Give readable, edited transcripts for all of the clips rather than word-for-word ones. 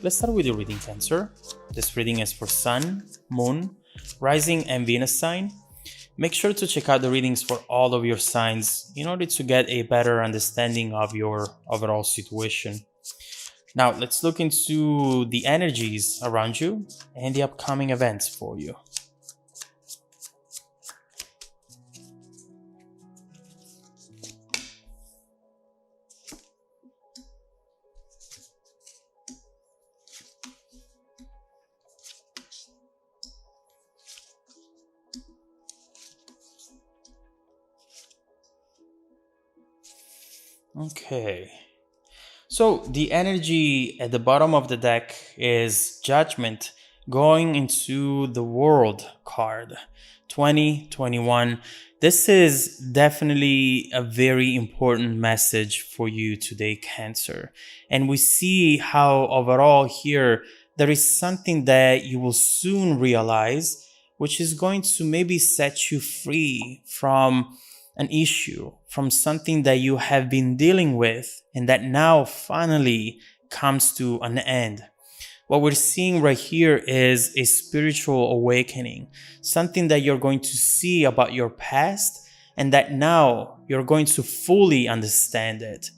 let's start with your reading, Cancer. This reading is for Sun, Moon, Rising, and Venus sign. Make sure to check out the readings for all of your signs in order to get a better understanding of your overall situation. Now, let's look into the energies around you and the upcoming events for you. Okay. So the energy at the bottom of the deck is Judgment going into the World card 2021. This is definitely a very important message for you today, Cancer. And we see how overall here there is something that you will soon realize, which is going to maybe set you free from an issue, from something that you have been dealing with and that now finally comes to an end. What we're seeing right here is a spiritual awakening, something that you're going to see about your past and that now you're going to fully understand it,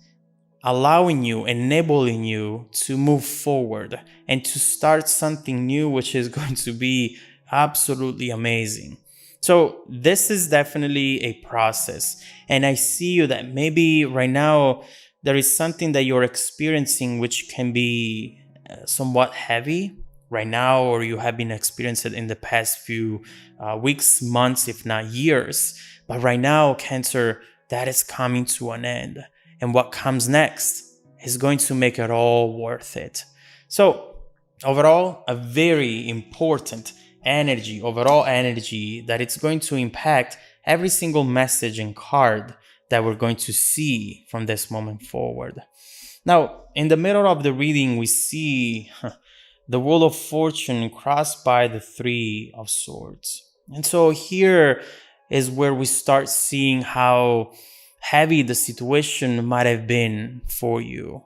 allowing you, enabling you to move forward and to start something new, which is going to be absolutely amazing. So this is definitely a process. And I see you that maybe right now there is something that you're experiencing which can be somewhat heavy right now, or you have been experiencing it in the past few weeks, months, if not years. But right now, Cancer, that is coming to an end. And what comes next is going to make it all worth it. So overall, a very important overall energy that it's going to impact every single message and card that we're going to see from this moment forward. Now, in the middle of the reading, we see the Wheel of Fortune crossed by the Three of Swords. And so here is where we start seeing how heavy the situation might have been for you.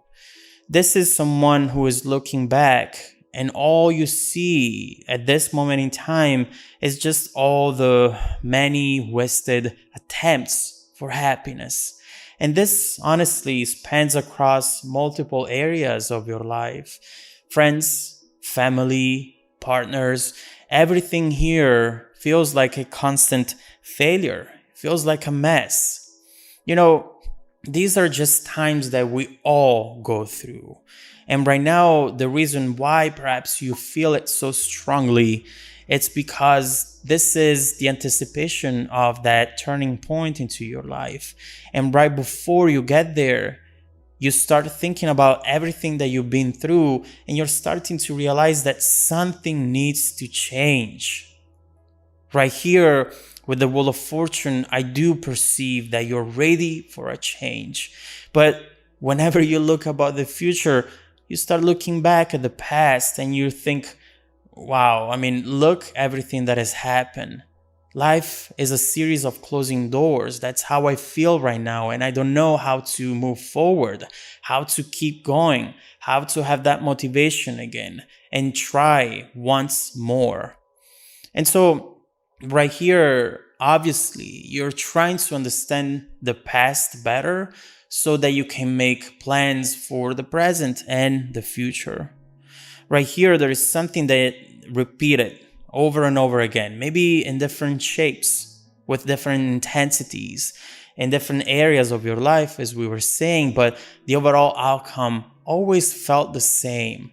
This is someone who is looking back, and all you see at this moment in time is just all the many wasted attempts for happiness. And this honestly spans across multiple areas of your life. Friends, family, partners, everything here feels like a constant failure, feels like a mess. You know, these are just times that we all go through. And right now, the reason why perhaps you feel it so strongly, it's because this is the anticipation of that turning point into your life. And right before you get there, you start thinking about everything that you've been through, and you're starting to realize that something needs to change. Right here with the Wheel of Fortune, I do perceive that you're ready for a change. But whenever you look about the future, you start looking back at the past and you think, wow, look everything that has happened. Life is a series of closing doors. That's how I feel right now. And I don't know how to move forward, how to keep going, how to have that motivation again and try once more. And so right here, obviously, you're trying to understand the past better so that you can make plans for the present and the future. Right here, there is something that repeated over and over again, maybe in different shapes, with different intensities, in different areas of your life, as we were saying, but the overall outcome always felt the same.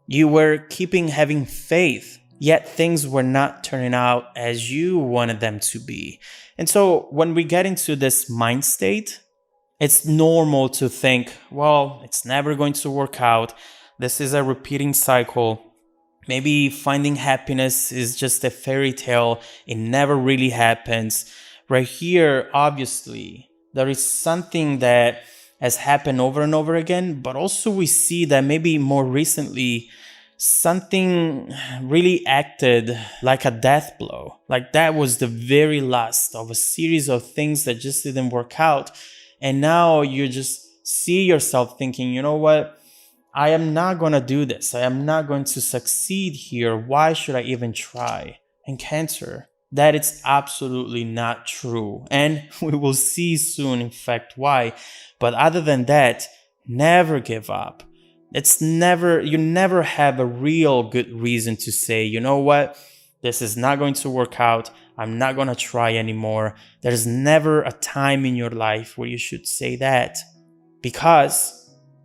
You were having faith, yet things were not turning out as you wanted them to be. And so when we get into this mind state, it's normal to think, well, it's never going to work out. This is a repeating cycle. Maybe finding happiness is just a fairy tale. It never really happens. Right here, obviously, there is something that has happened over and over again, but also we see that maybe more recently, something really acted like a death blow. Like that was the very last of a series of things that just didn't work out. And now you just see yourself thinking, you know what? I am not going to do this. I am not going to succeed here. Why should I even try? And Cancer, that it's absolutely not true. And we will see soon, in fact, why. But other than that, never give up. You never have a real good reason to say, you know what? This is not going to work out. I'm not going to try anymore. There's never a time in your life where you should say that, because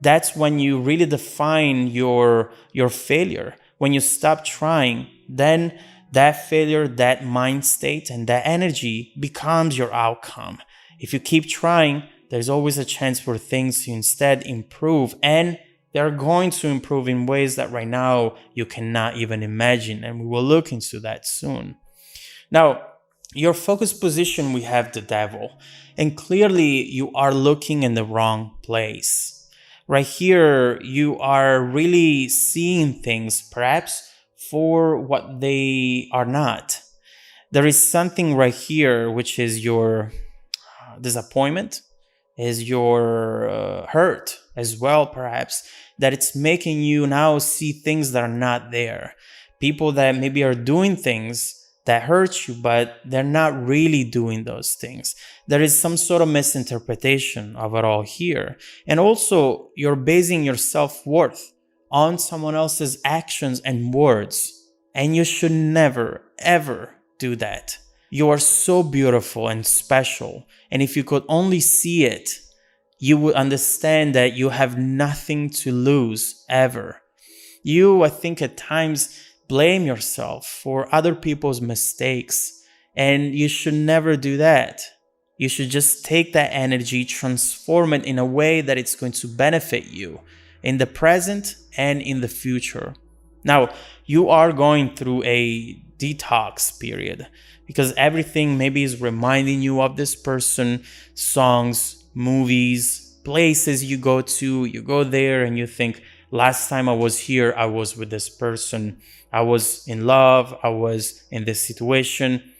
that's when you really define your failure. When you stop trying, then that failure, that mind state, and that energy becomes your outcome. If you keep trying, there's always a chance for things to instead improve, and they're going to improve in ways that right now you cannot even imagine, and we will look into that soon. Now, your focus position, we have the Devil, and clearly you are looking in the wrong place. Right here, you are really seeing things perhaps for what they are not. There is something right here which is your disappointment, is your hurt as well, perhaps, that it's making you now see things that are not there. People that maybe are doing things that hurt you, but they're not really doing those things. There is some sort of misinterpretation of it all here. And also, you're basing your self-worth on someone else's actions and words. And you should never, ever do that. You are so beautiful and special. And if you could only see it, you would understand that you have nothing to lose ever. You, I think, at times blame yourself for other people's mistakes, and you should never do that. You should just take that energy, transform it in a way that it's going to benefit you in the present and in the future. Now, you are going through a detox period because everything maybe is reminding you of this person, songs, movies, places you go there and you think, last time I was here, I was with this person. I was in love. I was in this situation.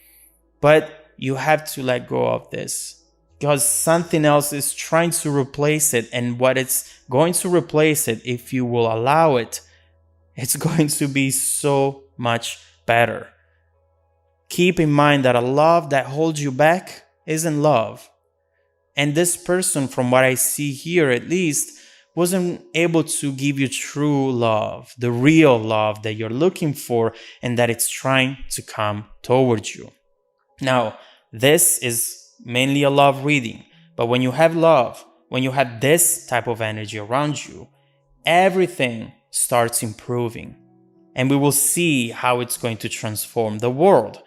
But you have to let go of this because something else is trying to replace it. And what it's going to replace it, if you will allow it, it's going to be so much better. Keep in mind that a love that holds you back isn't love. And this person, from what I see here at least, wasn't able to give you true love, the real love that you're looking for and that it's trying to come towards you. Now, this is mainly a love reading, but when you have love, when you have this type of energy around you, everything starts improving. And we will see how it's going to transform the world.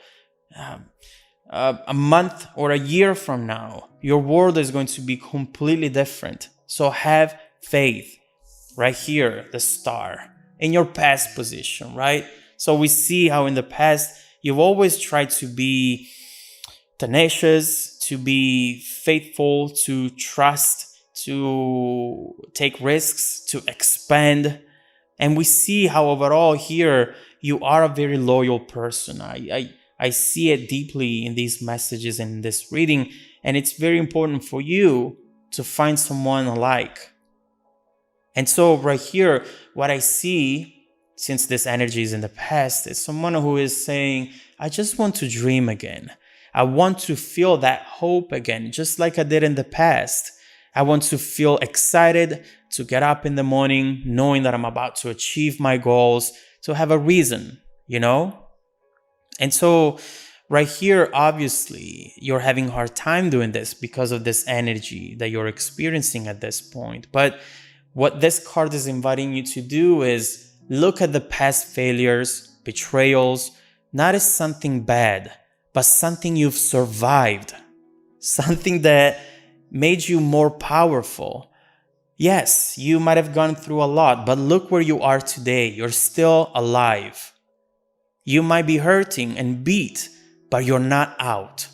A month or a year from now, your world is going to be completely different. So have faith. Right here, the star in your past position, right? So we see how in the past you've always tried to be tenacious, to be faithful, to trust, to take risks, to expand. And we see how overall here you are a very loyal person. I see it deeply in these messages and in this reading, and it's very important for you to find someone alike. And so right here, what I see, since this energy is in the past, is someone who is saying, I just want to dream again. I want to feel that hope again, just like I did in the past. I want to feel excited to get up in the morning, knowing that I'm about to achieve my goals, to have a reason, you know? And so right here, obviously, you're having a hard time doing this because of this energy that you're experiencing at this point. But what this card is inviting you to do is look at the past failures, betrayals, not as something bad, but something you've survived, something that made you more powerful. Yes, you might have gone through a lot, but look where you are today. You're still alive. You might be hurting and beat, but you're not out.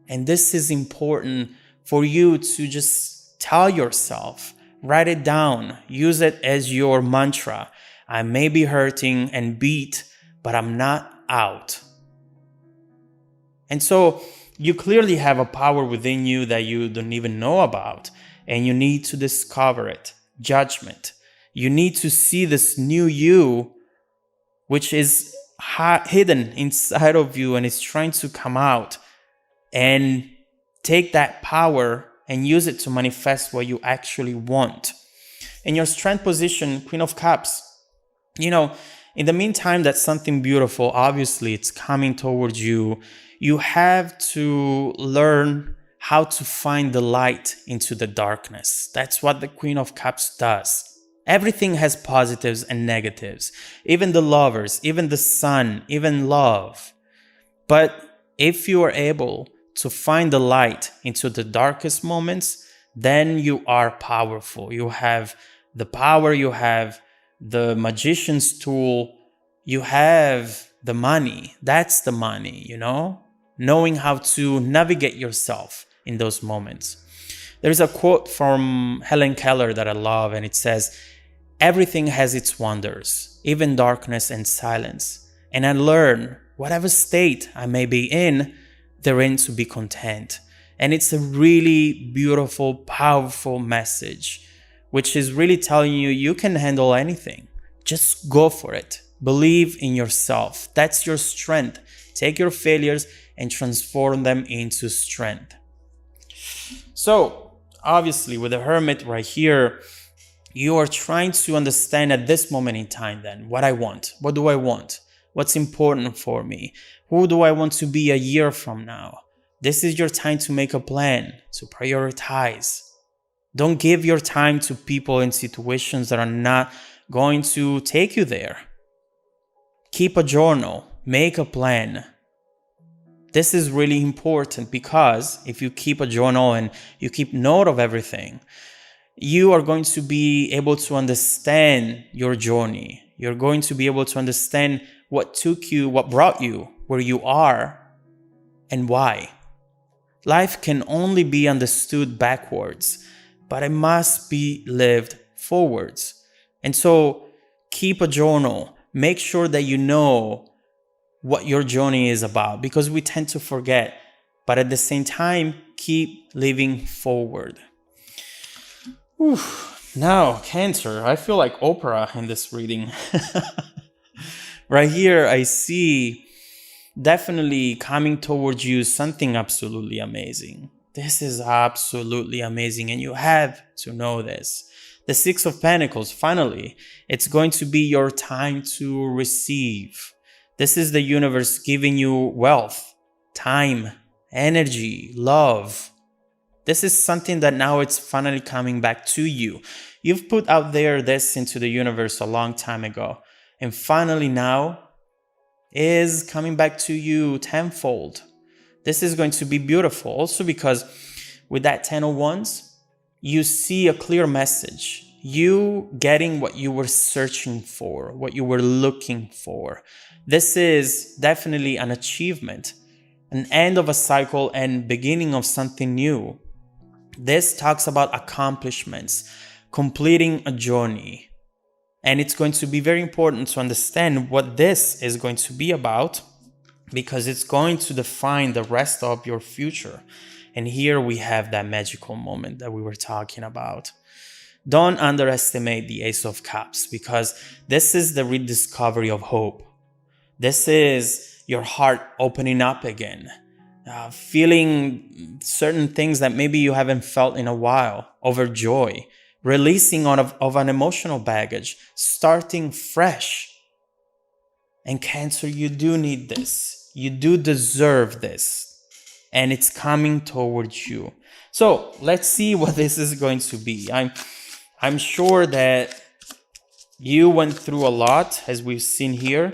And this is important for you to just tell yourself, write it down, use it as your mantra. I may be hurting and beat, but I'm not out. And so you clearly have a power within you that you don't even know about, and you need to discover it. Judgment. You need to see this new you, which is hidden inside of you and is trying to come out, and take that power and use it to manifest what you actually want. In your strength position, Queen of Cups, in the meantime that something beautiful, obviously it's coming towards you, you have to learn how to find the light into the darkness. That's what the Queen of Cups does. Everything has positives and negatives, even the lovers, even the sun, even love. But if you are able to find the light into the darkest moments, then you are powerful. You have the power, you have the magician's tool, you have the money. That's the money, knowing how to navigate yourself in those moments. There's a quote from Helen Keller that I love, and it says, "Everything has its wonders, even darkness and silence. And I learn, whatever state I may be in, therein to be content." And it's a really beautiful, powerful message, which is really telling you you can handle anything. Just go for it. Believe in yourself. That's your strength. Take your failures and transform them into strength. So, obviously, with the Hermit right here, you are trying to understand at this moment in time then, what I want. What do I want? What's important for me? Who do I want to be a year from now? This is your time to make a plan, to prioritize. Don't give your time to people and situations that are not going to take you there. Keep a journal, make a plan. This is really important, because if you keep a journal and you keep note of everything, you are going to be able to understand your journey. You're going to be able to understand what took you, what brought you where you are, and why. Life can only be understood backwards, but it must be lived forwards. And so keep a journal. Make sure that you know what your journey is about, because we tend to forget. But at the same time, keep living forward. Whew. Now, Cancer, I feel like Oprah in this reading. Right here, I see definitely coming towards you something absolutely amazing. This is absolutely amazing, and you have to know this. The Six of Pentacles, finally, it's going to be your time to receive. This is the universe giving you wealth, time, energy, love. This is something that now it's finally coming back to you. You've put out there this into the universe a long time ago, and finally now is coming back to you tenfold. This is going to be beautiful also because with that 10 of Wands, you see a clear message. You getting what you were searching for, what you were looking for. This is definitely an achievement, an end of a cycle and beginning of something new. This talks about accomplishments, completing a journey. And it's going to be very important to understand what this is going to be about, because it's going to define the rest of your future. And here we have that magical moment that we were talking about. Don't underestimate the Ace of Cups, because this is the rediscovery of hope. This is your heart opening up again, feeling certain things that maybe you haven't felt in a while, overjoy, releasing of an emotional baggage, starting fresh. And Cancer, you do need this. You do deserve this. And it's coming towards you. So let's see what this is going to be. I'm sure that you went through a lot, as we've seen here,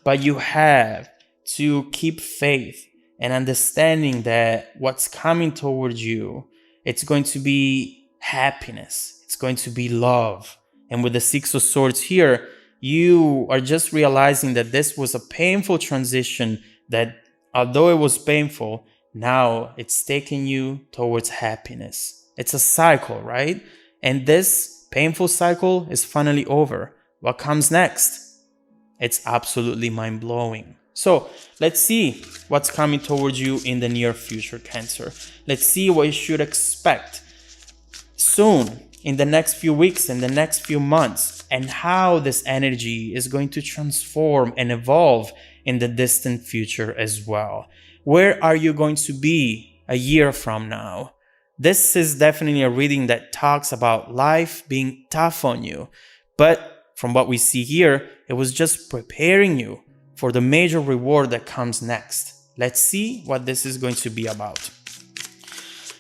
but you have to keep faith and understanding that what's coming towards you, it's going to be happiness. It's going to be love. And with the Six of Swords here, you are just realizing that this was a painful transition, that although it was painful, now it's taking you towards happiness. It's a cycle, right? And this painful cycle is finally over. What comes next? It's absolutely mind-blowing. So let's see what's coming towards you in the near future, Cancer. Let's see what you should expect soon in the next few weeks, in the next few months, and how this energy is going to transform and evolve in the distant future as well. Where are you going to be a year from now? This is definitely a reading that talks about life being tough on you. But from what we see here, it was just preparing you for the major reward that comes next. Let's see what this is going to be about.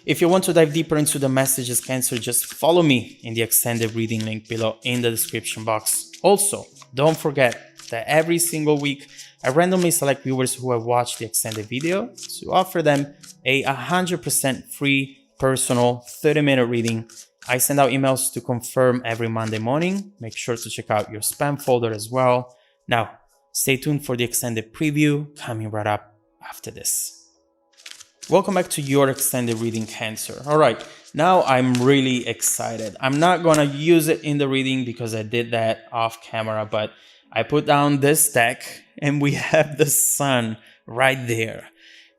If you want to dive deeper into the messages, Cancer, just follow me in the extended reading link below in the description box. Also, don't forget that every single week, I randomly select viewers who have watched the extended video to offer them a 100% free personal 30-minute reading. I send out emails to confirm every Monday morning. Make sure to check out your spam folder as well. Now, stay tuned for the extended preview coming right up after this. Welcome back to your extended reading, Cancer. All right, now I'm really excited. I'm not gonna use it in the reading because I did that off camera, but I put down this deck and we have the sun right there.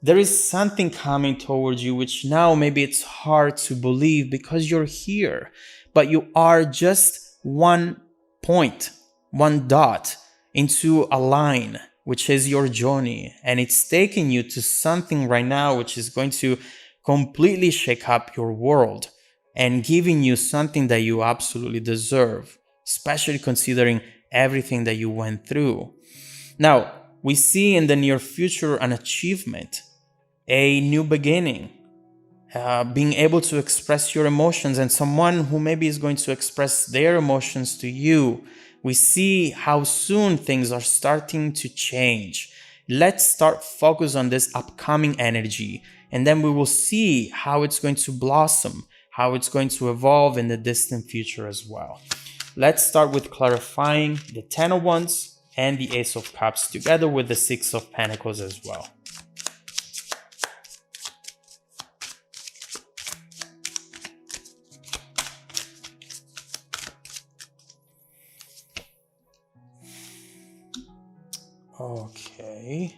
There is something coming towards you, which now maybe it's hard to believe because you're here, but you are just one point, one dot into a line, which is your journey. And it's taking you to something right now, which is going to completely shake up your world and giving you something that you absolutely deserve, especially considering everything that you went through. Now, we see in the near future an achievement, a new beginning, being able to express your emotions, and someone who maybe is going to express their emotions to you. We see how soon things are starting to change. Let's start focus on this upcoming energy, and then we will see how it's going to blossom, how it's going to evolve in the distant future as well. Let's start with clarifying the Ten of Wands and the Ace of Cups together with the Six of Pentacles as well. Okay.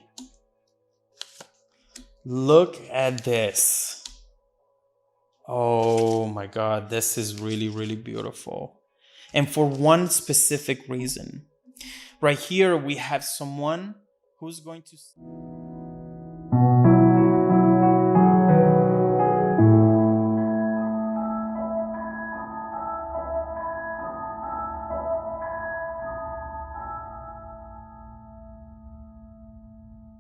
Look at this. Oh my God, this is really, really beautiful. And for one specific reason. Right here, we have someone who's going to...